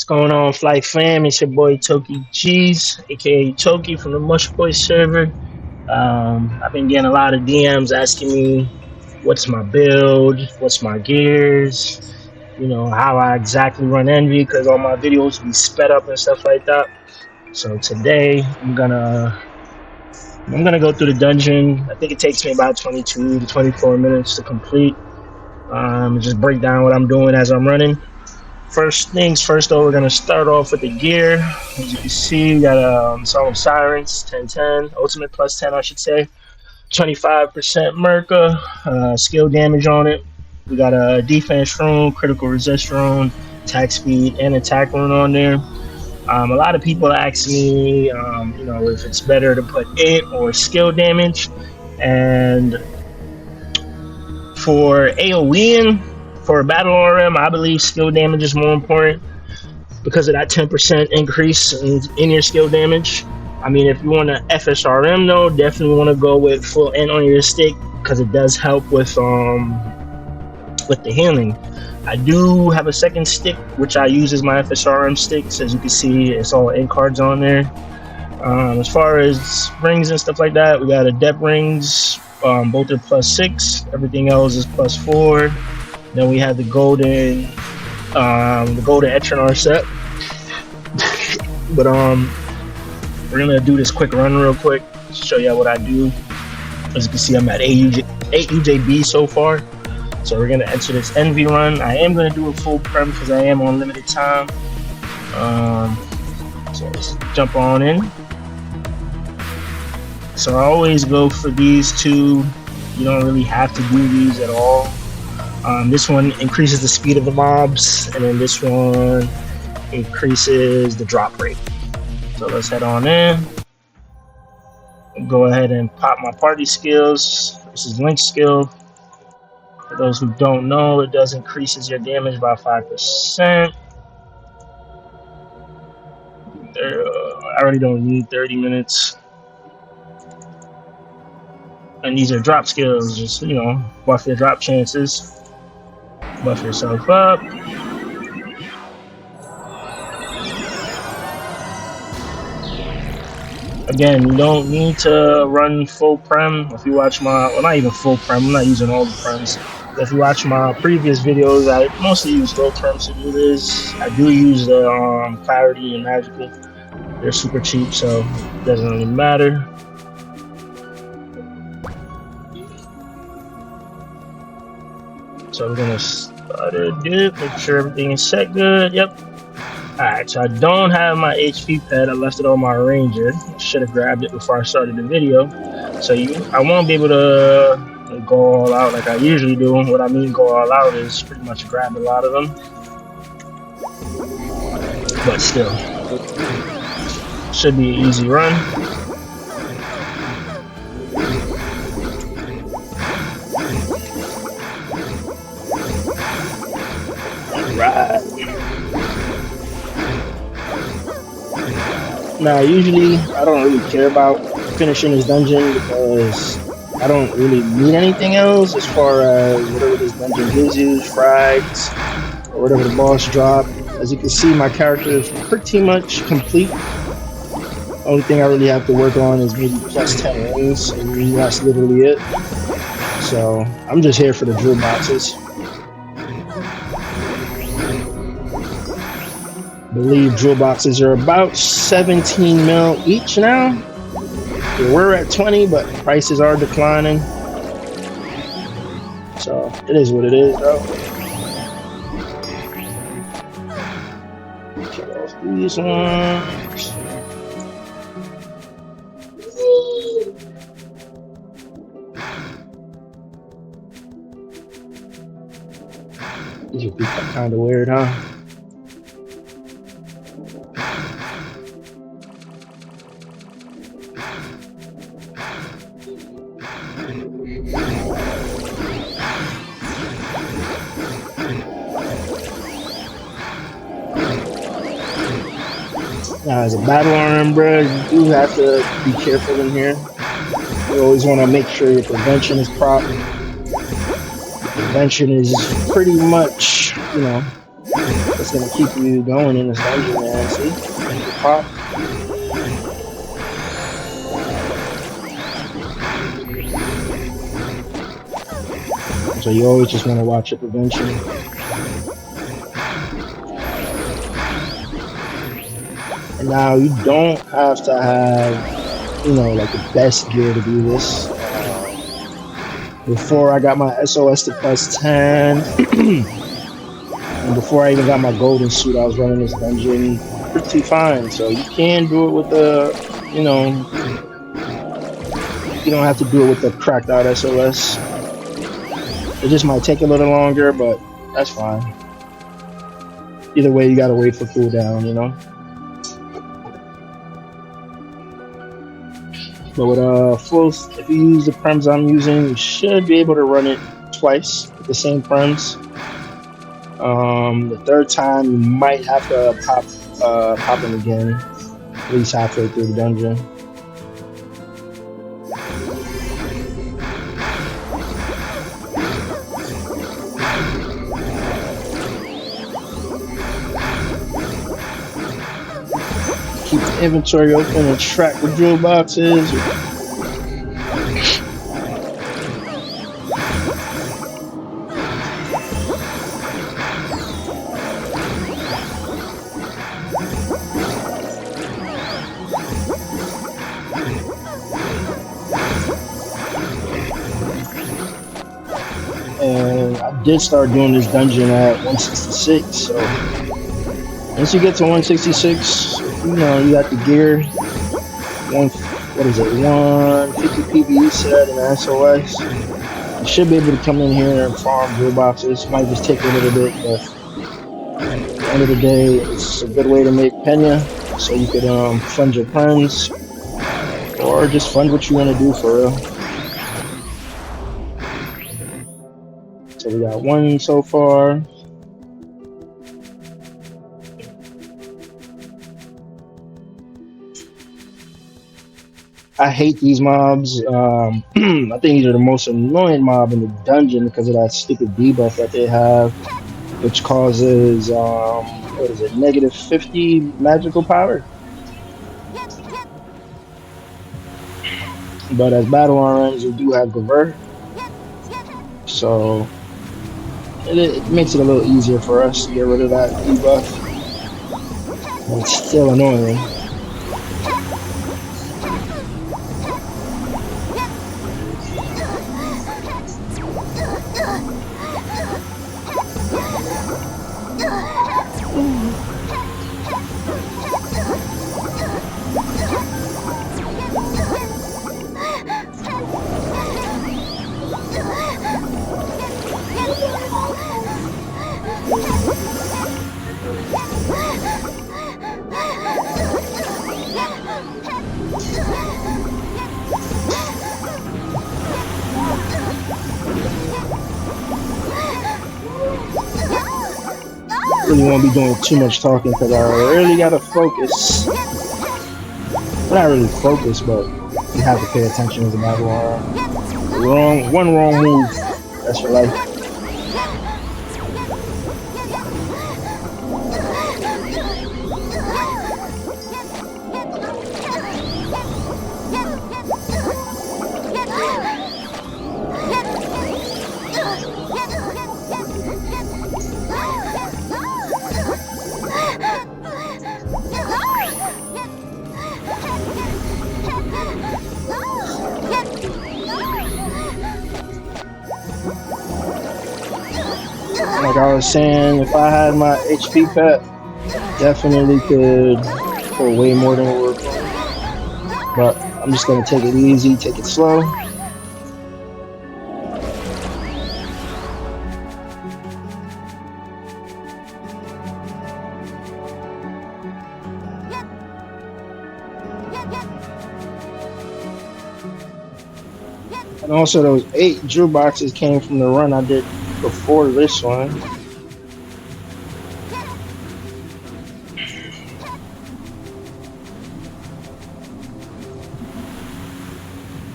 What's going on, Flight Fam? It's your boy Toki Cheese, aka Toki from the Mush Boy server. I've been getting a lot of DMs asking me what's my build, what's my gears, how I exactly run Envy because all my videos be sped up and stuff like that. So today I'm gonna go through the dungeon. I think it takes me about 22 to 24 minutes to complete. Just break down what I'm doing as I'm running. First things first, though, we're gonna start off with the gear. As you can see, we got Song of Sirens, 1010, Ultimate plus 10, I should say. 25% Merca, skill damage on it. We got a defense rune, critical resist rune, attack speed, and attack rune on there. A lot of people ask me, if it's better to put it or skill damage. And for AoEing, for a battle RM, I believe skill damage is more important because of that 10% increase in your skill damage. I mean, if you want to FSRM though, definitely want to go with full N on your stick because it does help with the healing. I do have a second stick which I use as my FSRM sticks. As you can see, it's all N cards on there. As far as rings and stuff like that, we got adept rings. Both are +6. Everything else is +4. Then we have the golden Etrinar set. But we're gonna do this quick run real quick to show you what I do. As you can see, I'm at 8 UJB so far. So we're gonna enter this Envy run. I am gonna do a full prem because I am on limited time. So let's jump on in. So I always go for these two. You don't really have to do these at all. This one increases the speed of the mobs, and then this one increases the drop rate. So let's head on in. Go ahead and pop my party skills. This is Link skill. For those who don't know, it does increases your damage by 5%. I already don't need 30 minutes. And these are drop skills, just, buff your drop chances. Buff yourself up. Again, you don't need to run full prem. If you watch well, not even full prem, I'm not using all the prems. But if you watch my previous videos, I mostly use low prems to do this. I do use the Clarity and Magical. They're super cheap, so it doesn't really matter. So we're gonna start a dip, make sure everything is set good. Yep. Alright, so I don't have my HP pad. I left it on my Ranger. I should have grabbed it before I started the video. So I won't be able to go all out like I usually do. What I mean go all out is pretty much grab a lot of them. But still, should be an easy run. Right. Now, usually I don't really care about finishing this dungeon because I don't really need anything else as far as whatever this dungeon gives you, frags, or whatever the boss drop. As you can see, my character is pretty much complete. Only thing I really have to work on is maybe +10 wins, and that's literally it. So I'm just here for the drill boxes. I believe drill boxes are about 17 mil each now. Yeah, we're at 20, but prices are declining. So it is what it is, bro. Kill off these ones. These would be kind of weird, huh? Now, as a battle RM, bro, you do have to be careful in here. You always want to make sure your prevention is proper. Prevention is pretty much, it's gonna keep you going in this dungeon, man. See? You pop. So you always just want to watch your prevention. And now you don't have to have, you know, like the best gear to do this. Before I got my SOS to plus 10, and before I even got my golden suit, I was running this dungeon pretty fine. So you can do it with the, you know, you don't have to do it with the cracked out SOS. It just might take a little longer, but that's fine. Either way, you gotta wait for cooldown, you know. But with full, if you use the prems I'm using, you should be able to run it twice with the same prems. The third time, you might have to pop them again, at least halfway through the dungeon. Keep the inventory open and track the drill boxes. And I did start doing this dungeon at 166, so once you get to 166, you know, you got the gear, what is it, 150 PBE set and SOS. You should be able to come in here and farm drill boxes. Might just take a little bit, but at the end of the day, it's a good way to make penya, so you could fund your friends, or just fund what you want to do for real. So we got one so far. I hate these mobs. I think these are the most annoying mob in the dungeon because of that stupid debuff that they have, which causes what is it, negative 50 magical power. But as battle RMs, we do have Gavert, so it makes it a little easier for us to get rid of that debuff. But it's still annoying. Really won't be doing too much talking because I really gotta focus. Well, not really focus, but you have to pay attention as a battle RM. One wrong move, that's your life. Like I was saying, if I had my HP pet, definitely could pull way more than what we're pulling. But I'm just gonna take it easy, take it slow. And also those 8 drill boxes came from the run I did before this one.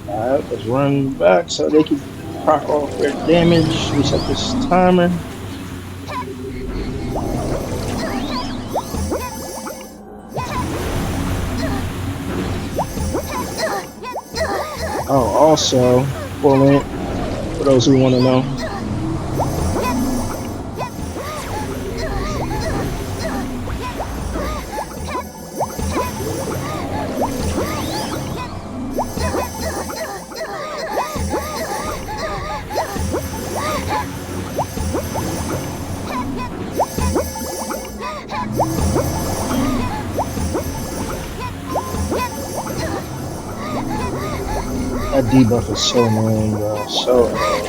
Alright, let's run back so they can proc off their damage. Reset this timer. Oh, also, for those who want to know, that debuff is so annoying, bro. So annoying.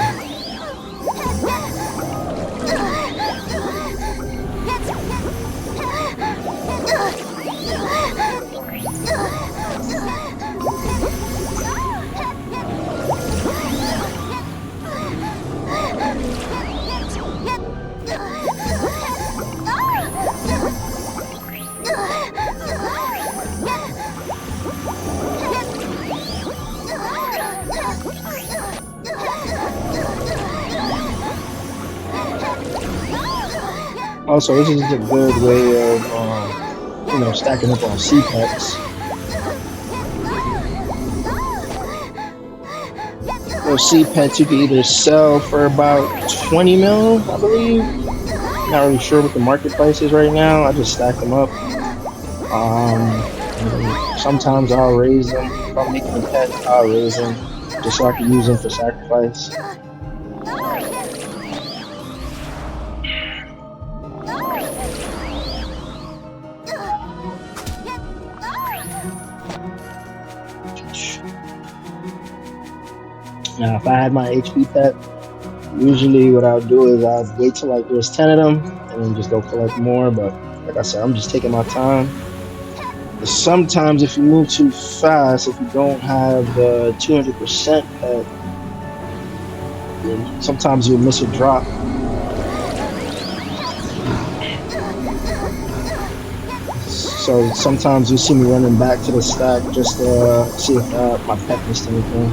Also, this is a good way of, stacking up on C-Pets. Those C-Pets you can either sell for about 20 mil, I believe. Not really sure what the market price is right now. I just stack them up. Sometimes I'll raise them. If I'm making a pet, I'll raise them just so I can use them for sacrifice. Now, if I had my HP pet, usually what I'll do is I'll wait till like there's 10 of them and then just go collect more. But like I said, I'm just taking my time. Sometimes if you move too fast, if you don't have the 200% pet, then sometimes you'll miss a drop. So sometimes you see me running back to the stack just to see if my pet missed anything.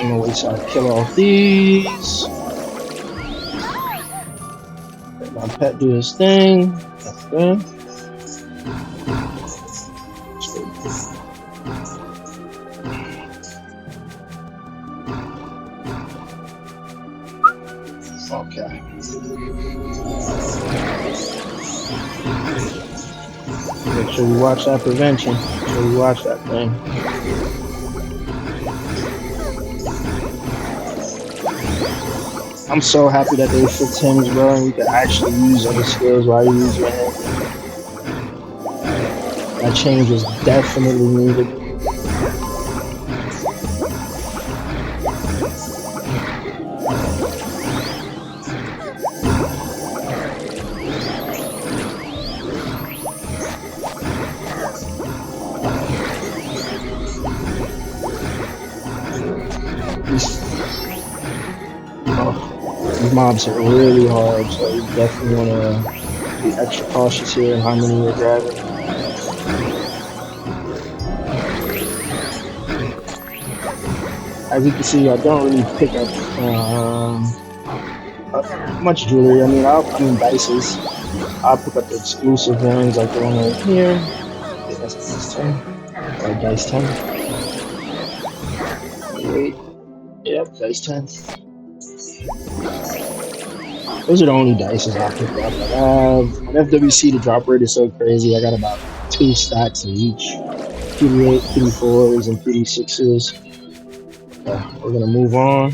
I'm gonna wait till I kill all these. Let my pet do his thing. Okay. Okay. Make sure you watch that prevention. Make sure you watch that thing. I'm so happy that they fixed Hims, bro, and you can actually use other skills while you use your hand. That change was definitely needed. These mobs hit really hard, so you definitely want to be extra cautious here in how many you're grabbing. As you can see, I don't really pick up much jewelry. I mean dices. I'll pick up the exclusive ones like the one right here. Okay, that's dice 10. Or dice 10. Wait. Yep, dice 10. Those are the only dices I picked up. Like, FWC, the drop rate is so crazy. I got about 2 stacks of each. PD8, PD4s, and PD6s. We're gonna move on.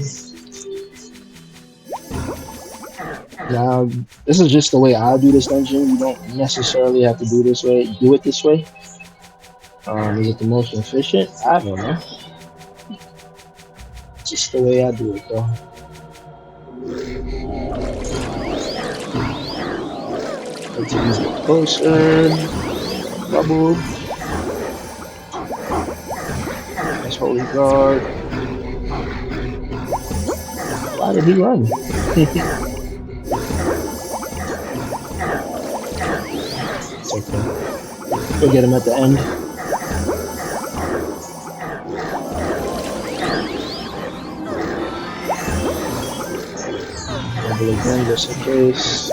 Now, this is just the way I do this dungeon. You don't necessarily have to do this way. Do it this way. Is it the most efficient? I don't know. Just the way I do it, though. Let's get closer. Bubble. Nice holy guard. Why did he run? It's okay. We'll get him at the end. Double again, just in case.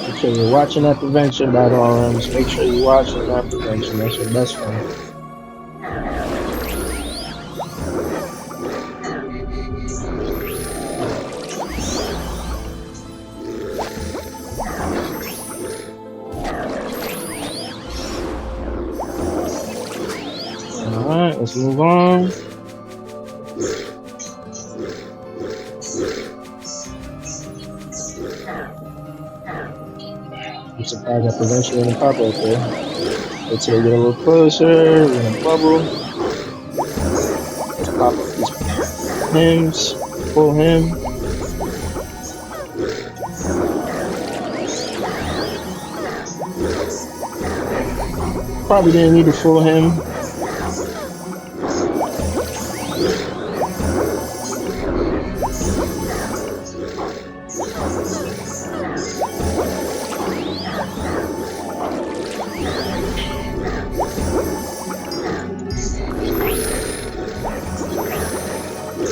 Make sure you're watching that prevention, Battle RMs. Make sure you're watching that prevention. That's your best friend. Alright, let's move on. I'm surprised that prevention didn't pop right there. Let's get a little closer. We're gonna bubble. Let's pop up these hymns. Pull him. Probably didn't need to fool him.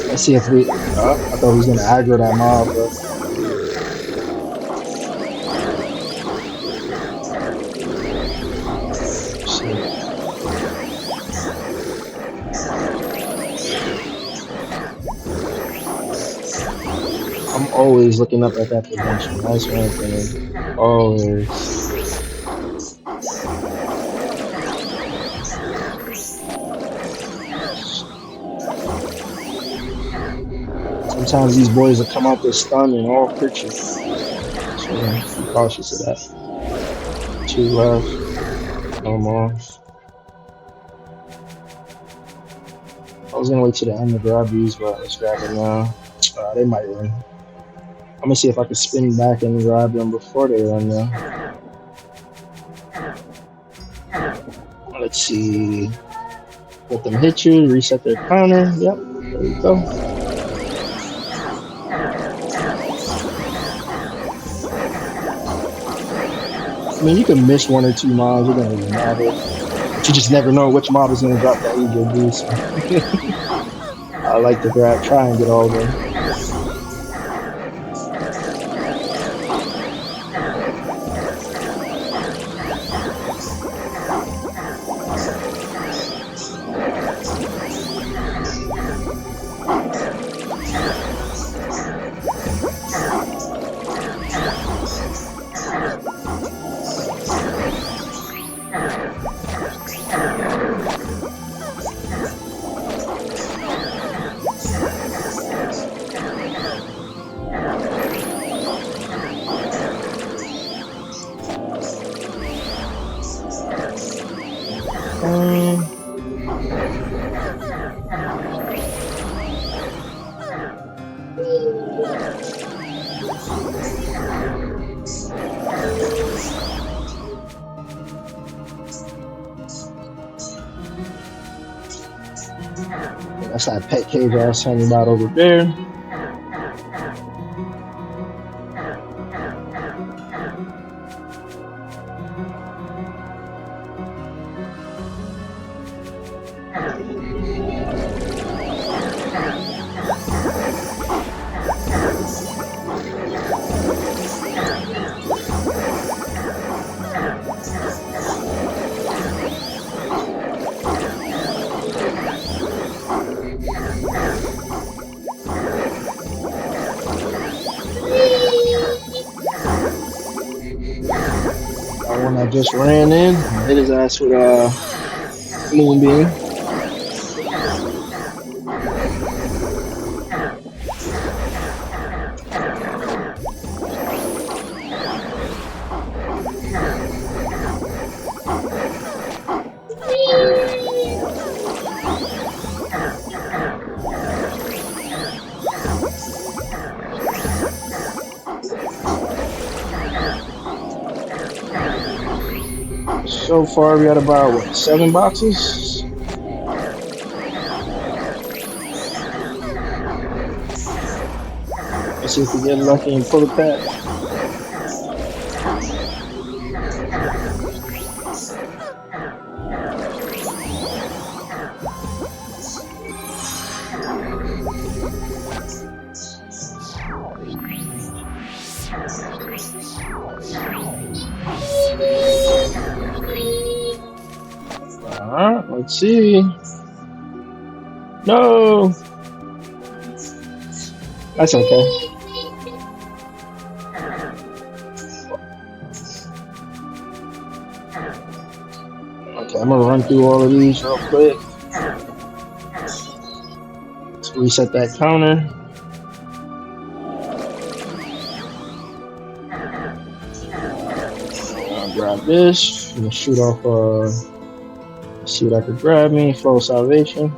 Let's see if we. I thought he was gonna aggro that mob, but. I'm always looking up at that prevention. That's one thing. Always. Sometimes these boys will come out there stun and all creatures. So be cautious of that. 2 left. No more. I was gonna wait till the end to grab these, but let's grab them now. They might run. I'm gonna see if I can spin back and grab them before they run now. Let's see. Let them hit you, reset their counter. Yep, there you go. I mean, you can miss 1 or 2 mobs, it doesn't really matter. But you just never know which mob is gonna drop that ego boost. I like to try and get all of them. That's that pet cage I was talking about over there. just ran in, hit his ass with a moonbeam. So far, we got about what, 7 boxes? Let's see if we get lucky and pull a pack. Alright, let's see. No! That's okay. Okay, I'm gonna run through all of these real quick. Let's reset that counter. I'll grab this. I'm gonna shoot off, see what I could grab me. Flow of Salvation.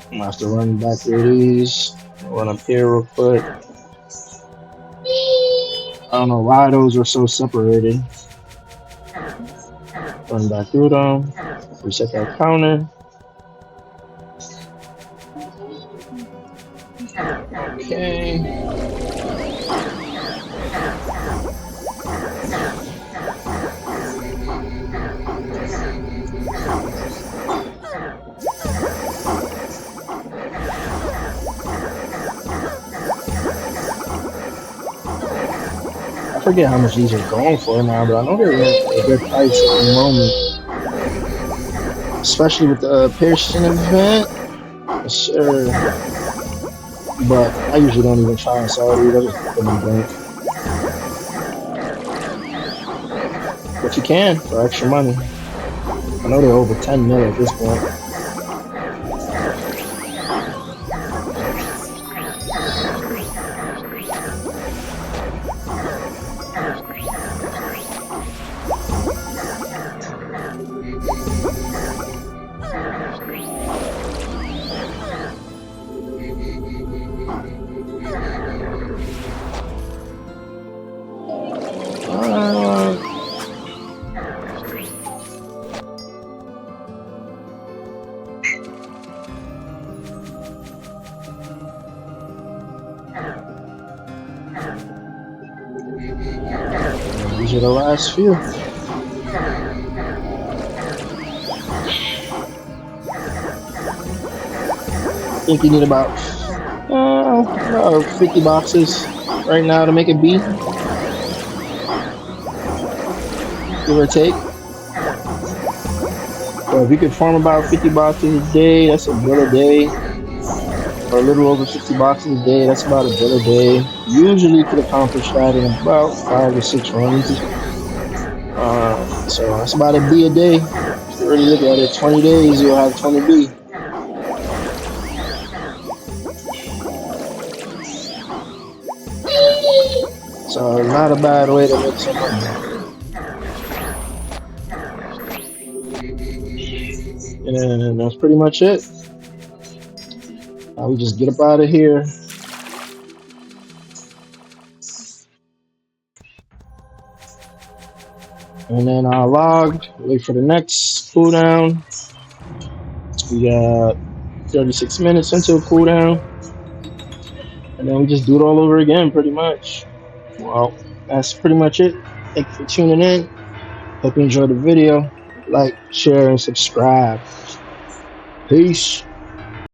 I'm gonna have to run back through these. Run up here real quick. I don't know why those are so separated. Run back through them. Reset that counter. Okay. I forget how much these are going for now, but I know they're a good price at the moment. Especially with the Pearson event. Sure. But I usually don't even try and sell these. I just put them in blank. But you can for extra money. I know they're over 10 mil at this point. These are the last few. I think you need about 50 boxes right now to make it beat. Give or take. So if you could farm about 50 boxes a day, that's a bill a day. Or a little over 50 boxes a day, that's about a bill a day. Usually you could accomplish that in about 5 to 6 runs. So that's about a B a day. If you really look at it, 20 days, you'll have 20 B. So not a bad way to make some money. And that's pretty much it. Now we just get up out of here. And then I log, wait for the next cooldown. We got 36 minutes until cooldown. And then we just do it all over again, pretty much. Well, that's pretty much it. Thank you for tuning in. Hope you enjoyed the video. Like, share, and subscribe. Peace.